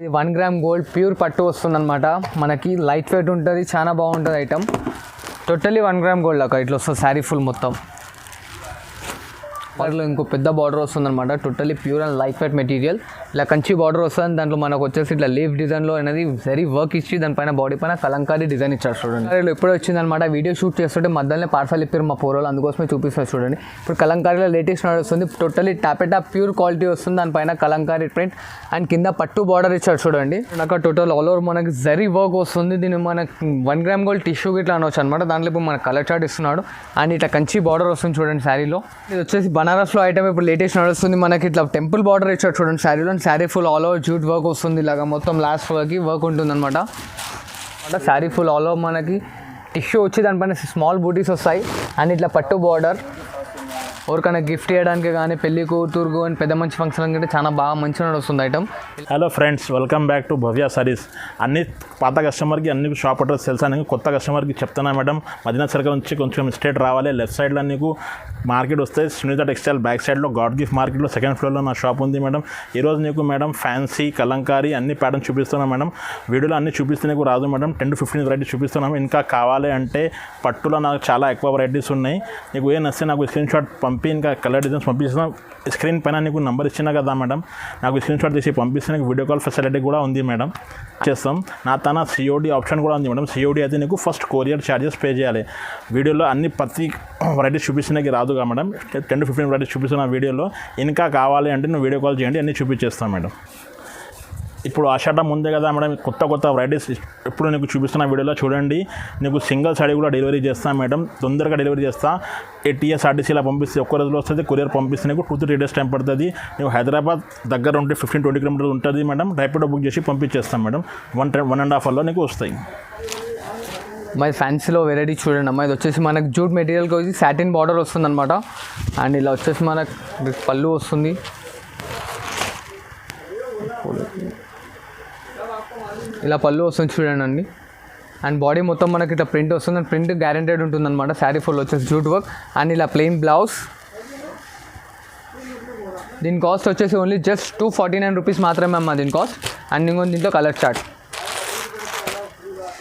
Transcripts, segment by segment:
ఇది 1 gram gold pure పట్టు వస్తుందన్నమాట. మనకి లైట్ వెయిట్ ఉంటుంది, చాలా బాగుంటుంది ఐటమ్. టోటల్లీ 1 గ్రామ్ గోల్డ్ అక్క ఇట్లా వస్తుంది శారీ ఫుల్ మొత్తం. వాటిలో ఇంకో పెద్ద బార్డర్ వస్తుందన్నమాట. Totally pure and light weight material. ఇలా కంచి బార్డర్ వస్తుంది. దాంట్లో మనకు వచ్చేసి ఇట్లా లీఫ్ డిజైన్లో అనేది వెరీ వర్క్ ఇచ్చి దానిపైన బాడీ పైన కలంకారీ డిజైన్ ఇచ్చారు చూడండి. ఎప్పుడో వచ్చిందనమాట. వీడియో షూట్ చేస్తుంటే మధ్యలోనే పార్సల్ ఇప్పారు మా పోరోలు, అందుకోసమే చూపిస్తారు చూడండి. ఇప్పుడు కలంకారీలో లేటెస్ట్ వస్తుంది. టోటల్లీ టాపెటా ప్యూర్ క్వాలిటీ వస్తుంది. దానిపైన కలంకారీ ప్రింట్ అండ్ కింద పట్టు బార్డర్ ఇచ్చారు చూడండి. అక్కడ టోటల్ ఆల్ ఓవర్ మనకి జరీ వర్క్ వస్తుంది. దీన్ని మనకి 1 గ్రామ్ గోల్డ్ టిష్యూ ఇట్లా అనవచ్చు అనమాట. దాంట్లో ఇప్పుడు మన కలర్ చార్ట్ ఇస్తున్నాడు అండ్ ఇట్లా కంచి బార్డర్ వస్తుంది చూడండి శారీలో. ఇది వచ్చేసి బనారస్లో ఐటమ్ ఇప్పుడు లేటెస్ట్ నడుస్తుంది. మనకి ఇట్లా టెంపుల్ బార్డర్ ఇచ్చాడు చూడండి శారీలో. Sari full all over jute work వస్తుంది. ఇలాగా మొత్తం లాస్ట్ వర్క్ ఉంటుంది అనమాట. శారీ ఫుల్ ఆల్ ఓవర్ మనకి టిష్యూ వచ్చి దానిపైన స్మాల్ బూటీస్ వస్తాయి అండ్ ఇట్లా పట్టు బార్డర్. ఎవరికైనా గిఫ్ట్ చేయడానికి కానీ పెళ్లి కూతురుకు అని పెద్ద మంచి ఫంక్షన్ కంటే చాలా బాగా మంచిగా వస్తుంది item. Hello friends, welcome back to Bhavya Sarees. అన్ని పాత కస్టమర్కి అన్ని షాప్ అడ్రస్ తెలుసా? నీకు కొత్త కస్టమర్కి చెప్తున్నా మేడం. మదీనా సర్కిల్ నుంచి కొంచెం స్ట్రేట్ రావాలి. లెఫ్ట్ సైడ్లో నీకు మార్కెట్ వస్తే సునీత టెక్స్టైల్ బ్యాక్ సైడ్లో గాడ్ గిఫ్ట్ మార్కెట్లో సెకండ్ ఫ్లోర్లో నా షాప్ ఉంది మేడం. ఈరోజు నీకు మేడం ఫ్యాన్సీ కలంకారీ అన్ని ప్యాటర్న్ చూపిస్తున్నాం మేడం. వీడియోలో అన్ని చూపిస్తే నీకు రాదు మేడం. 10 to 15 వెరైటీస్ చూపిస్తున్నాం. ఇంకా కావాలి అంటే పట్టులో నాకు చాలా ఎక్కువ వెరైటీస్ ఉన్నాయి. నీకు ఏ నస్తే నాకు స్క్రీన్ షాట్ పంపి ఇంకా కలర్ డిజైన్స్ పంపిస్తున్నాం. స్క్రీన్ పైన నీకు నెంబర్ ఇచ్చినా కదా మేడం, నాకు స్క్రీన్ షాట్ తీసి పంపిస్తే నీకు వీడియో కాల్ ఫెసిలిటీ కూడా ఉంది మేడం. చేస్తాం. నా తన సిఓడి ఆప్షన్ కూడా ఉంది మేడం. సిఓడి అయితే నీకు ఫస్ట్ కొరియర్ ఛార్జెస్ పే చేయాలి. వీడియోలో అన్ని ప్రతి వెరైటీస్ చూపిస్తున్నాకి రాదుగా మేడం. 10 to 15 వెరైటీస్ చూపిస్తున్న వీడియోలో. ఇంకా కావాలి అంటే నువ్వు వీడియో కాల్ చేయండి, అన్నీ చూపించేస్తాం మేడం. ఇప్పుడు ఆషాఢం ముందే కదా మేడం, కొత్త వెరైటీస్ ఇప్పుడు నీకు చూపిస్తున్న వీడియోలో చూడండి. నీకు సింగిల్ సారీ కూడా డెలివరీ చేస్తాను మేడం. తొందరగా డెలివరీ చేస్తా. ATS RTC ఇలా పంపిస్తే ఒక్క రోజులో వస్తుంది. కొరియర్ పంపిస్తే నీకు 2 to 3 days టైం పడుతుంది. నువ్వు హైదరాబాద్ దగ్గర ఉంటే 15-20 కిలోమీటర్స్ ఉంటుంది మేడం. రైపిడో బుక్ చేసి పంపించేస్తాం మేడం. 1.5 hourలో నీకు వస్తాయి. మై ఫ్యాన్సీలో వెరైటీ చూడండి అమ్మా. ఇది వచ్చేసి మనకు జూట్ మెటీరియల్కి వచ్చి సాటిన్ బార్డర్ వస్తుంది అనమాట. అండ్ ఇలా వచ్చేసి మనకు పళ్ళు వస్తుంది. ఇలా పళ్ళు వస్తుంది చూడండి అండి. అండ్ బాడీ మొత్తం మనకి ఇట్లా ప్రింట్ వస్తుంది. అండ్ ప్రింట్ గ్యారెంటెడ్ ఉంటుంది అనమాట. శారీ ఫుల్ వచ్చేసి జూట్ వర్క్ అండ్ ఇలా ప్లెయిన్ బ్లౌజ్. దీని కాస్ట్ వచ్చేసి ఓన్లీ జస్ట్ 249 రూపీస్ మాత్రమే అమ్మా దీని కాస్ట్. అండ్ ఇంకొక దీంట్లో కలర్ చార్ట్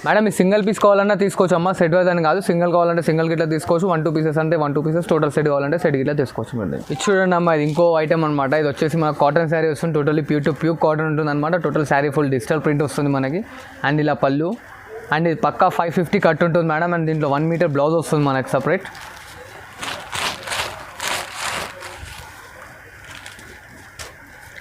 మేడం. ఈ సింగిల్ పీస్ కావాలన్నా తీసుకోవచ్చు అమ్మ, సెట్ వైజ్ అని కాదు. సింగిల్ కావాలంటే సింగిల్ గిట్లా తీసుకోవచ్చు. 1-2 pieces అంటే 1-2 pieces. టోటల్ సెట్ కావాలంటే సెట్ గిట్లా తీసుకోవచ్చు మేడం. ఇది చూడండి అమ్మ, ఇది ఇంకో ఐటమ్ అనమాట. ఇది వచ్చేసి మన కాటన్ శారీ వస్తుంది. టోటల్లీ ప్యూర్ కాటన్ ఉంటుంది అనమాట. Total sari full digital print వస్తుంది మనకి. అండ్ ఇలా పళ్ళు అండ్ ఇది పక్కా 550 కట్ ఉంటుంది మేడం. అండ్ దీంట్లో 1 meter బ్లౌజ్ వస్తుంది మనకి సపరేట్.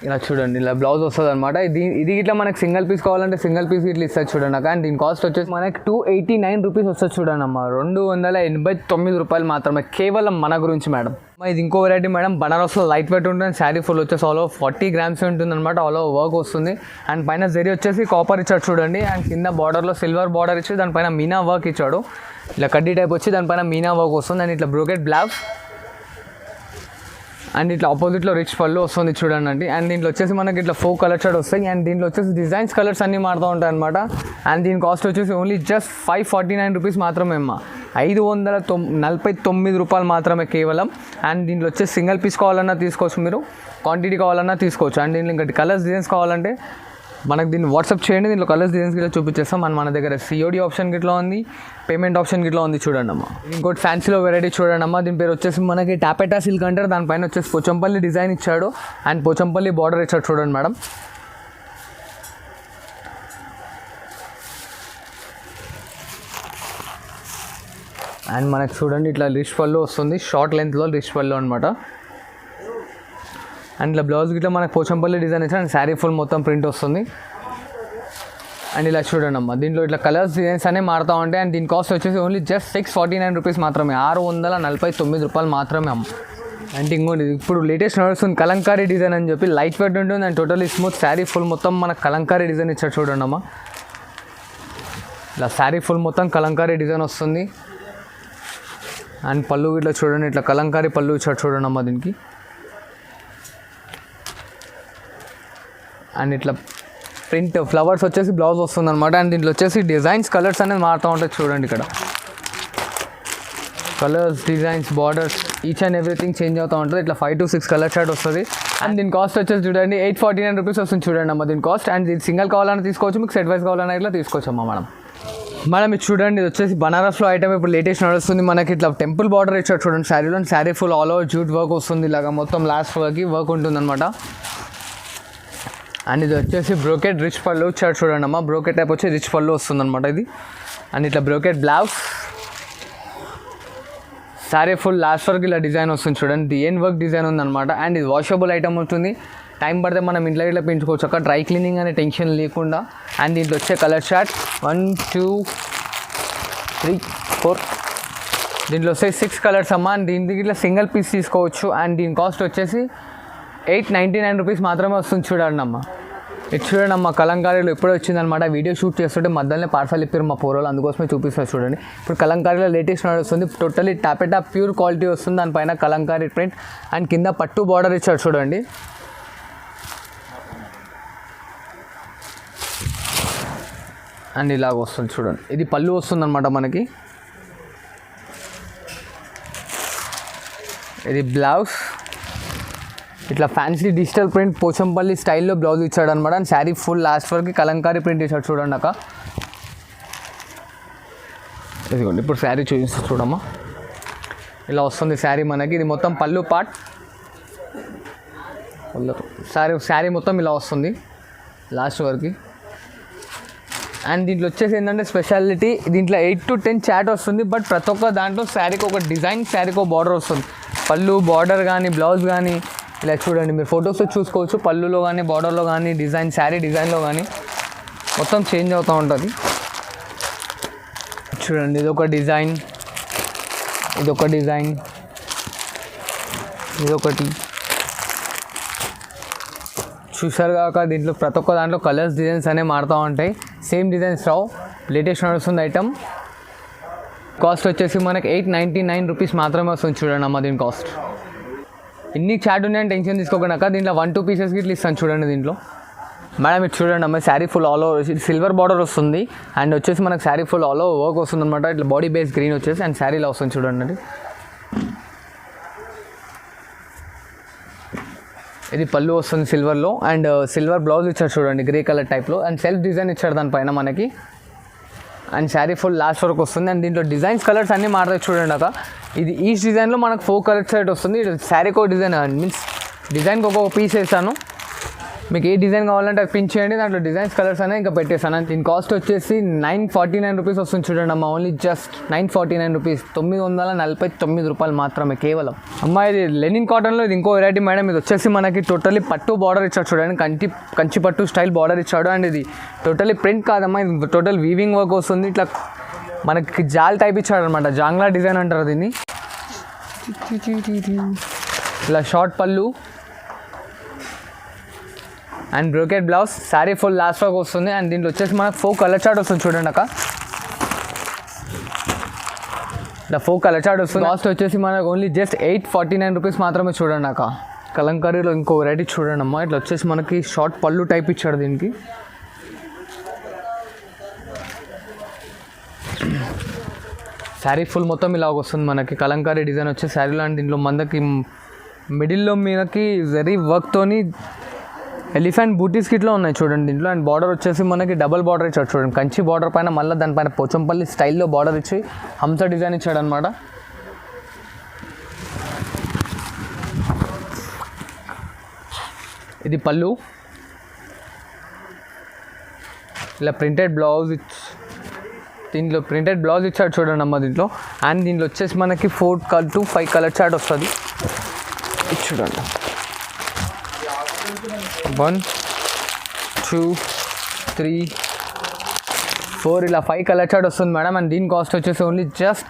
ఇలా చూడండి, ఇలా బ్లౌజ్ వస్తుంది అనమాట. ఇది ఇట్లా మనకి సింగిల్ పీస్ కావాలంటే సింగిల్ పీస్ ఇట్లా ఇస్తుంది చూడండి అక్క. అండ్ దీని కాస్ట్ వచ్చేసి మనకి 289 రూపీస్ వస్తుంది చూడండి అమ్మ. 289 రూపాయలు మాత్రమే కేవలం మన గురించి మేడం. ఇది ఇంకో వెరైటీ మేడం. బనారస్లో లైట్ వెయిట్ ఉంటుంది. శారీ ఫుల్ వచ్చేసి ఆల్ ఓవర్ 40 grams ఉంటుంది అనమాట. ఆల్ ఓవర్ వర్క్ వస్తుంది. అండ్ పైన జరీ వచ్చేసి కాపర్ ఇచ్చాడు చూడండి. అండ్ కింద బార్డర్లో సిల్వర్ బార్డర్ ఇచ్చి దానిపైన మీనా వర్క్ ఇచ్చాడు. ఇలా కడ్డీ టైప్ వచ్చి దానిపైన మీనా వర్క్ వస్తుంది. అండ్ ఇట్లా బ్రోకెట్ బ్లౌజ్ అండ్ ఇట్లా ఆపోజిట్లో రిచ్ పళ్ళు వస్తుంది చూడండి అండి. అండ్ దీంట్లో వచ్చేసి మనకి ఇట్లా 4 కలర్ షర్ట్ వస్తాయి. అండ్ దీంట్లో వచ్చేసి డిజైన్స్ కలర్స్ అన్నీ మారుతూ ఉంటాయి అనమాట. అండ్ దీని కాస్ట్ వచ్చేసి ఓన్లీ జస్ట్ 549 రూపీస్ మాత్రమే అమ్మ. 549 రూపాయలు మాత్రమే కేవలం. అండ్ దీంట్లో వచ్చేసి సింగిల్ పీస్ కావాలన్నా తీసుకోవచ్చు, మీరు క్వాంటిటీ కావాలన్నా తీసుకోవచ్చు. అండ్ దీంట్లో ఇంకా కలర్స్ డిజైన్స్ కావాలంటే మనకు దీన్ని వాట్సాప్ చేయండి. దీంట్లో కలర్స్ డిజైన్స్ గిట్లా చూపించేస్తాం. మన దగ్గర COD ఆప్షన్ గిట్లా ఉంది, పేమెంట్ ఆప్షన్ గిట్లా ఉంది చూడండి అమ్మ. ఇంకోటి ఫ్యాన్సీలో వెరైటీ చూడండి అమ్మ. దీని పేరు వచ్చేసి మనకి టాపెటా సిల్క్ అంటారు. దానిపైన వచ్చేసి పోచంపల్లి డిజైన్ ఇచ్చాడు అండ్ పోచంపల్లి బార్డర్ ఇచ్చాడు చూడండి మేడం. అండ్ మనకు చూడండి ఇట్లా రిచ్ పళ్ళు వస్తుంది. షార్ట్ లెంత్లో రిచ్ పళ్ళు అనమాట. అండ్ ఇలా బ్లౌజ్ గిట్లా మనకు పోచంపల్లి డిజైన్ ఇచ్చాడు. అండ్ శారీ ఫుల్ మొత్తం ప్రింట్ వస్తుంది. అండ్ ఇలా చూడండి అమ్మ, దీంట్లో ఇట్లా కలర్స్ డిజైన్స్ అనేవి మారుతూ ఉంటాయి. అండ్ దీని కాస్ట్ వచ్చేసి ఓన్లీ జస్ట్ 649 రూపీస్ మాత్రమే. 649 రూపాయలు మాత్రమే అమ్మ. అండ్ ఇంకోటి ఇప్పుడు లేటెస్ట్ నడుస్తుంది కలంకారీ డిజైన్ అని చెప్పి. లైట్ వెయిట్ ఉంటుంది and totally smooth. Sari full మొత్తం మనకు కలంకారీ డిజైన్ ఇచ్చాడు చూడండి అమ్మ. ఇలా శారీ ఫుల్ మొత్తం కలంకారీ డిజైన్ వస్తుంది. అండ్ పళ్ళు ఇట్లా చూడండి, ఇట్లా కలంకారీ పళ్ళు ఇచ్చాడు చూడండి అమ్మ దీనికి. అండ్ ఇట్లా ప్రింట్ ఫ్లవర్స్ వచ్చేసి బ్లౌజ్ వస్తుంది అనమాట. అండ్ దీంట్లో వచ్చేసి డిజైన్స్ కలర్స్ అనేది మారుతూ ఉంటాయి చూడండి ఇక్కడ. Colours, designs, borders each and everything change అవుతూ ఉంటుంది. ఇట్లా 5 to 6 కలర్ షార్ట్ వస్తుంది. అండ్ దీని కాస్ట్ వచ్చేసి చూడండి 849 రూపీస్ వస్తుంది చూడండి అమ్మ దీని కాస్ట్. అండ్ ఇది సింగిల్ కావాలన్నా తీసుకోవచ్చు, మీకు సెట్ వైజ్ కావాలన్నా ఇట్లా తీసుకోవచ్చమ్మా మేడం ఇది చూడండి. ఇది వచ్చేసి బనారస్లో ఐటమ్ ఇప్పుడు లేటెస్ట్ నడుస్తుంది. మనకి ఇట్లా టెంపుల్ బార్డర్ ఇచ్చాడు చూడండి శారీలో. Sari full all over jute work వస్తుంది, ఇలాగా మొత్తం లాస్ట్ వర్క్ ఉంటుంది అనమాట. అండ్ ఇది వచ్చేసి బ్రోకెట్ రిచ్ పళ్ళు ఇచ్చాడు చూడండి అమ్మ. బ్రోకెట్ టైప్ వచ్చి రిచ్ పళ్ళు వస్తుంది అనమాట ఇది. అండ్ ఇట్లా brocade blouse, sari full last వరకు ఇలా డిజైన్ వస్తుంది చూడండి. డిఎన్ వర్క్ డిజైన్ ఉందన్నమాట. అండ్ ఇది వాషబుల్ ఐటమ్ ఉంటుంది, టైం పడితే మనం ఇంట్లో ఇట్లా పెంచుకోవచ్చు అక్కడ, డ్రై క్లీనింగ్ అనే టెన్షన్ లేకుండా. అండ్ దీంట్లో వచ్చే కలర్ చార్ట్ 1 2 3 4 దీంట్లో వచ్చే 6 కలర్స్ అమ్మ. అండ్ దీనికి ఇట్లా సింగిల్ పీస్ తీసుకోవచ్చు. అండ్ దీని కాస్ట్ వచ్చేసి 899 రూపీస్ మాత్రమే వస్తుంది చూడండి అమ్మ. ఇది చూడండి అమ్మ కలంకారీలో ఎప్పుడో వచ్చిందనమాట. వీడియో షూట్ చేస్తుంటే మధ్యలోనే పార్సల్ ఇప్పారు మా పోరోలు, అందుకోసమే చూపిస్తారు చూడండి. ఇప్పుడు కలంకారీలో లేటెస్ట్ నడుస్తుంది, టోటలీ టాపెటా ప్యూర్ క్వాలిటీ వస్తుంది. దానిపైన కలంకారీ ప్రింట్ అండ్ కింద పట్టు బార్డర్ ఇచ్చాడు చూడండి. అండ్ ఇలాగ వస్తుంది చూడండి. ఇది పళ్ళు వస్తుంది అనమాట మనకి. ఇది బ్లౌజ్ ఇట్లా ఫ్యాన్సీ డిజిటల్ ప్రింట్ పోచంపల్లి స్టైల్లో బ్లౌజ్ ఇచ్చాడు అనమాట. అండ్ శారీ ఫుల్ లాస్ట్ వరకు కలంకారీ ప్రింట్ ఇచ్చాడు చూడండి అక్క. ఇదిగోండి ఇప్పుడు శారీ చూపిస్తా చూడమ్మా. ఇలా వస్తుంది శారీ మనకి. ఇది మొత్తం పళ్ళు పార్ట్, శారీ మొత్తం ఇలా వస్తుంది లాస్ట్ వరకు. అండ్ దీంట్లో వచ్చేసి ఏంటంటే స్పెషాలిటీ, దీంట్లో 8 to 10 చాట్ వస్తుంది. బట్ ప్రతి ఒక్క దాంట్లో శారీకి ఒక డిజైన్, శారీకి ఒక బార్డర్ వస్తుంది. పళ్ళు బార్డర్ కానీ బ్లౌజ్ కానీ ఇలా చూడండి, మీరు ఫొటోస్లో చూసుకోవచ్చు. పళ్ళులో కానీ బార్డర్లో కానీ డిజైన్, శారీ డిజైన్లో కానీ మొత్తం చేంజ్ అవుతూ ఉంటుంది చూడండి. ఇదొక డిజైన్, ఇదొక డిజైన్, ఇదొకటి చూసారు కాక. దీంట్లో ప్రతి ఒక్క దాంట్లో కలర్స్, డిజైన్స్ అనేవి మారుతూ ఉంటాయి. సేమ్ డిజైన్స్ రావు, లేటెస్ట్ నడుస్తుంది ఐటమ్. కాస్ట్ వచ్చేసి మనకి 899 రూపీస్ మాత్రమే వస్తుంది చూడండి అమ్మ దీని కాస్ట్. ఇన్ని చాట్ ఉన్నాయని టెన్షన్ తీసుకోకుండా అక్క. దీంట్లో 1 2 పీసెస్కి ఇట్లా ఇస్తాను చూడండి దీంట్లో. మేడం ఇది చూడండి అమ్మ, sari full all over silver border వస్తుంది. అండ్ వచ్చేసి మనకు sari full all over work వస్తుంది అనమాట. ఇట్లా బాడీ బేస్ గ్రీన్ వచ్చేసి అండ్ శారీలో వస్తుంది చూడండి అది. ఇది పళ్ళు వస్తుంది సిల్వర్లో. అండ్ సిల్వర్ బ్లౌజ్ ఇచ్చాడు చూడండి గ్రే కలర్ టైప్లో. అండ్ సెల్ఫ్ డిజైన్ ఇచ్చాడు దానిపైన మనకి. అండ్ శారీ ఫుల్ లాస్ట్ వరకు వస్తుంది. అండ్ దీంట్లో డిజైన్స్, కలర్స్ అన్నీ మారుతాయి చూడండి అక్క. ఇది ఈచ్ డిజైన్లో మనకు 4 కలర్ సెట్ వస్తుంది. శారీకి ఒక డిజైన్ మీన్స్ డిజైన్కి ఒక్కొక్క పీస్ వేసాను. మీకు ఏ డిజైన్ కావాలంటే అది పిన్ చేయండి, దాంట్లో డిజైన్స్, కలర్స్ అనేది ఇంకా పెట్టేసాను. దీని కాస్ట్ వచ్చేసి 949 రూపీస్ వస్తుంది చూడండి అమ్మ. ఓన్లీ జస్ట్ 949 రూపీస్, 949 రూపాయలు మాత్రమే కేవలం. అమ్మ ఇది లెనిన్ కాటన్లో ఇది ఇంకో వెరైటీ మేడం. ఇది వచ్చేసి మనకి టోటలీ పట్టు బార్డర్ ఇచ్చాడు చూడండి, కంచి పట్టు స్టైల్ బార్డర్ ఇచ్చాడు. అండ్ ఇది టోటలీ ప్రింట్ కాదమ్మా, ఇది టోటల్ వీవింగ్ వర్క్ వస్తుంది. ఇట్లా మనకి జాల్ టైప్ ఇచ్చాడు అనమాట, జాంగ్లా డిజైన్ అంటారు దీన్ని. ఇలా షార్ట్ పళ్ళు and brocade blouse, sari full last వరకు వస్తుంది. అండ్ దీంట్లో వచ్చేసి మనకు 4 కలర్ చార్ట్ వస్తుంది చూడండి అక్క. ఇలా 4 కలర్ చార్ట్ వస్తుంది. కాస్ట్ వచ్చేసి మనకు ఓన్లీ జస్ట్ 849 రూపీస్ మాత్రమే చూడండి అక్క. కలంకారీలో ఇంకో వెరైటీ చూడండి అమ్మ. ఇట్లా వచ్చేసి మనకి షార్ట్ పళ్ళు టైప్ ఇచ్చాడు దీనికి. శారీ ఫుల్ మొత్తం ఇలా వస్తుంది మనకి. కలంకారీ డిజైన్ వచ్చే శారీలో. అండ్ దీంట్లో మనకి మిడిల్లో మనకి జరీ వర్క్తోని ఎలిఫెంట్ బూటీస్ కిట్లో ఉన్నాయి చూడండి దీంట్లో. అండ్ బార్డర్ వచ్చేసి మనకి డబల్ బార్డర్ ఇచ్చాడు చూడండి, కంచి బార్డర్ పైన మళ్ళీ దానిపైన పోచంపల్లి స్టైల్లో బార్డర్ ఇచ్చి హంస డిజైన్ ఇచ్చాడు అనమాట. ఇది పళ్ళు, ఇలా ప్రింటెడ్ బ్లౌజ్ దీంట్లో ప్రింటెడ్ బ్లౌజ్ ఇచ్చాడు చూడండి అమ్మ దీంట్లో. అండ్ దీంట్లో వచ్చేసి మనకి 4 to 5 కలర్ చార్ట్ వస్తుంది. ఇది చూడండి 1 2 3 4 ఇలా 5 కలర్ చార్ట్ వస్తుంది మేడం. అండ్ దీని కాస్ట్ వచ్చేసి ఓన్లీ జస్ట్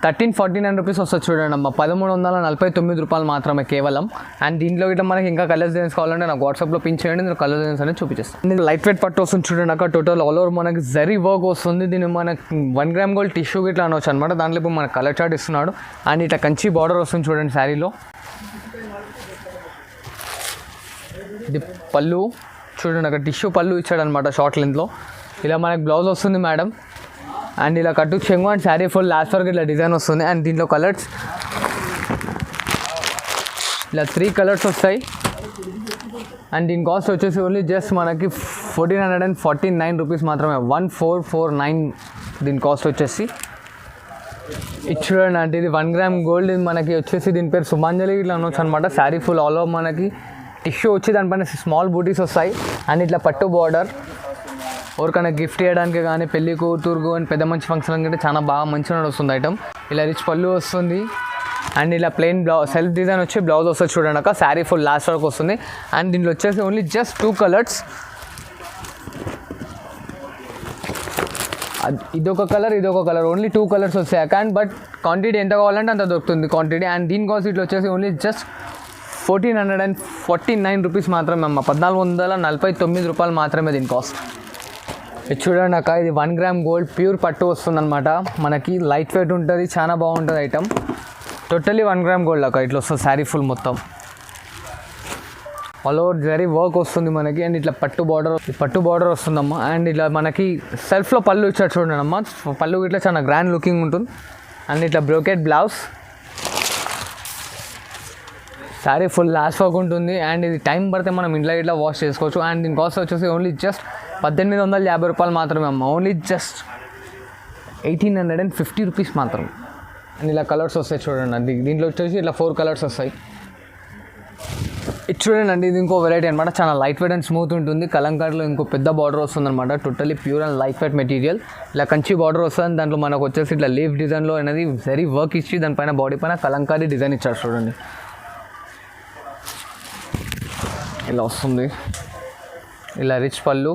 1349 రూపీస్ వస్తుంది చూడండి అమ్మ. 1349 రూపాయలు మాత్రమే కేవలం. అండ్ దీంట్లో ఇట్లా మనకి ఇంకా కలర్ డిజైన్స్ కావాలంటే నాకు వాట్సాప్లో పిన్ చేయండి, నేను కలర్ డిజైన్స్ అనేది చూపించేస్తాను. దీనికి లైట్ వెయిట్ పట్టు వస్తుంది చూడండి అక్కడ. టోటల్ ఆల్ ఓవర్ మనకి జరీ వర్క్ వస్తుంది. దీన్ని మనకి 1 గ్రామ్ గోల్డ్ టిష్యూ ఇట్లా అనవచ్చు అనమాట. దాంట్లో ఇప్పుడు మనకు కలర్ చార్ట్ ఇస్తున్నాడు. అండ్ ఇట్లా కంచి బార్డర్ వస్తుంది చూడండి శారీలో. ఇది పళ్ళు చూడండి అక్కడ టిష్యూ పళ్ళు ఇచ్చాడు అనమాట షార్ట్ లెంత్లో. ఇలా మనకి బ్లౌజ్ వస్తుంది మేడం. అండ్ ఇలా కట్టు చెంగు అండ్ శారీ ఫుల్ లాస్ట్ వరకు ఇట్లా డిజైన్ వస్తుంది. అండ్ దీంట్లో కలర్స్ ఇలా 3 కలర్స్ వస్తాయి. అండ్ దీని కాస్ట్ వచ్చేసి ఓన్లీ జస్ట్ మనకి 1449 రూపీస్ మాత్రమే. 1449 దీని కాస్ట్ వచ్చేసి. ఇది చూడండి అంటే ఇది 1 గ్రామ్ గోల్డ్. ఇది మనకి వచ్చేసి దీని పేరు సుమాంజలి ఇట్లా అనొచ్చు అనమాట. శారీ ఫుల్ ఆల్ ఓవర్ మనకి టిష్యూ వచ్చి దానిపైన స్మాల్ బూటీస్ వస్తాయి. అండ్ ఇట్లా పట్టు బార్డర్ ఎవరికైనా గిఫ్ట్ చేయడానికి కానీ పెళ్లి కూతురుకు అని పెద్ద మంచి ఫంక్షన్ కంటే చాలా బాగా మంచిగా వస్తుంది ఐటమ్. ఇలా రిచ్ పళ్ళు వస్తుంది. అండ్ ఇలా ప్లెయిన్ సెల్ఫ్ డిజైన్ వచ్చి బ్లౌజ్ వస్తుంది చూడండి అక్క. శారీ ఫుల్ లాస్ట్ వరకు వస్తుంది. అండ్ దీంట్లో వచ్చేసి ఓన్లీ జస్ట్ 2 కలర్స్. ఇదొక కలర్ ఇదొక కలర్ ఓన్లీ 2 కలర్స్ వస్తాయి అక్క. అండ్ బట్ క్వాంటిటీ ఎంత కావాలంటే అంత దొరుకుతుంది క్వాంటిటీ. అండ్ దీని కాస్ట్ ఇట్లా వచ్చేసి ఓన్లీ జస్ట్ 1449 రూపీస్ మాత్రమే అమ్మ. 1449 రూపాయలు మాత్రమే దీని కాస్ట్. ఇది చూడండి అక్క ఇది 1 గ్రామ్ గోల్డ్ ప్యూర్ పట్టు వస్తుందన్నమాట. మనకి లైట్ వెయిట్ ఉంటుంది, చాలా బాగుంటుంది ఐటమ్. టోటలీ 1 గ్రామ్ గోల్డ్ అక్క. ఇట్లా వస్తుంది శారీ ఫుల్ మొత్తం ఆల్ ఓవర్ జరీ వర్క్ వస్తుంది మనకి. అండ్ ఇట్లా పట్టు బార్డర్ వస్తుందమ్మా. అండ్ ఇట్లా మనకి సెల్ఫ్లో పళ్ళు ఇచ్చారు చూడండి అమ్మ. పళ్ళు ఇట్లా చాలా గ్రాండ్ లుకింగ్ ఉంటుంది. అండ్ ఇట్లా brocade blouse sari full last work ఉంటుంది. అండ్ ఇది టైం పడితే మనం ఇంట్లో ఇట్లా వాష్ చేసుకోవచ్చు. అండ్ దీని కాస్ట్ వచ్చేసి ఓన్లీ జస్ట్ 1850 రూపాయలు మాత్రమే అమ్మ. ఓన్లీ జస్ట్ 1850 రూపీస్ మాత్రం. అండ్ ఇలా కలర్స్ వస్తాయి చూడండి అండి. దీంట్లో వచ్చేసి ఇట్లా 4 కలర్స్ వస్తాయి. ఇది చూడండి అండి ఇది ఇంకో వెరైటీ అనమాట. చాలా లైట్ వెయిట్ అండ్ స్మూత్ ఉంటుంది. కలంకారీలో ఇంకో పెద్ద బార్డర్ వస్తుంది అనమాట. Totally pure and light weight material. ఇలా కంచి బార్డర్ వస్తుంది. దాంట్లో మనకు వచ్చేసి ఇట్లా లీఫ్ డిజైన్లో అనేది వెరీ వర్క్ ఇచ్చి దానిపైన బాడీ పైన కలంకారీ డిజైన్ ఇచ్చారు చూడండి. ఇలా వస్తుంది. ఇలా రిచ్ పళ్ళు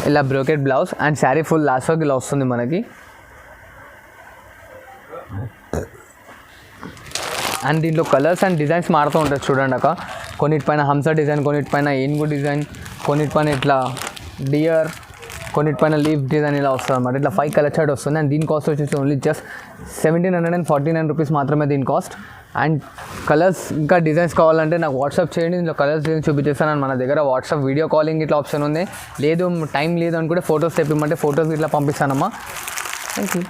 ఇలా brocade blouse and sari full last వరకు ఇలా వస్తుంది మనకి. అండ్ దీంట్లో కలర్స్ అండ్ డిజైన్స్ మారుతూ ఉంటుంది చూడండి అక్క. కొన్నిటిపైన హంస డిజైన్, కొన్నిటిపైన ఏనుగు డిజైన్, కొన్నిటిపైన ఇట్లా డియర్, కొన్నిటిపైన లీఫ్ డిజైన్ ఇలా వస్తుంది అనమాట. ఇట్లా 5 కలర్ చార్ట్ వస్తుంది. అండ్ దీని కాస్ట్ వచ్చేసి ఓన్లీ జస్ట్ 1749 రూపీస్ మాత్రమే దీని కాస్ట్. అండ్ కలర్స్ ఇంకా డిజైన్స్ కావాలంటే నాకు వాట్సాప్ చేయండి. ఇందులో కలర్స్ డిజైన్ చూపించేస్తాను. మన దగ్గర వాట్సాప్ వీడియో కాలింగ్ ఇట్లా ఆప్షన్ ఉంది. లేదు టైం లేదు అనుకుంటే ఫొటోస్ తెప్పిమంటే ఫొటోస్ ఇట్లా పంపిస్తానమ్మా. Thank you.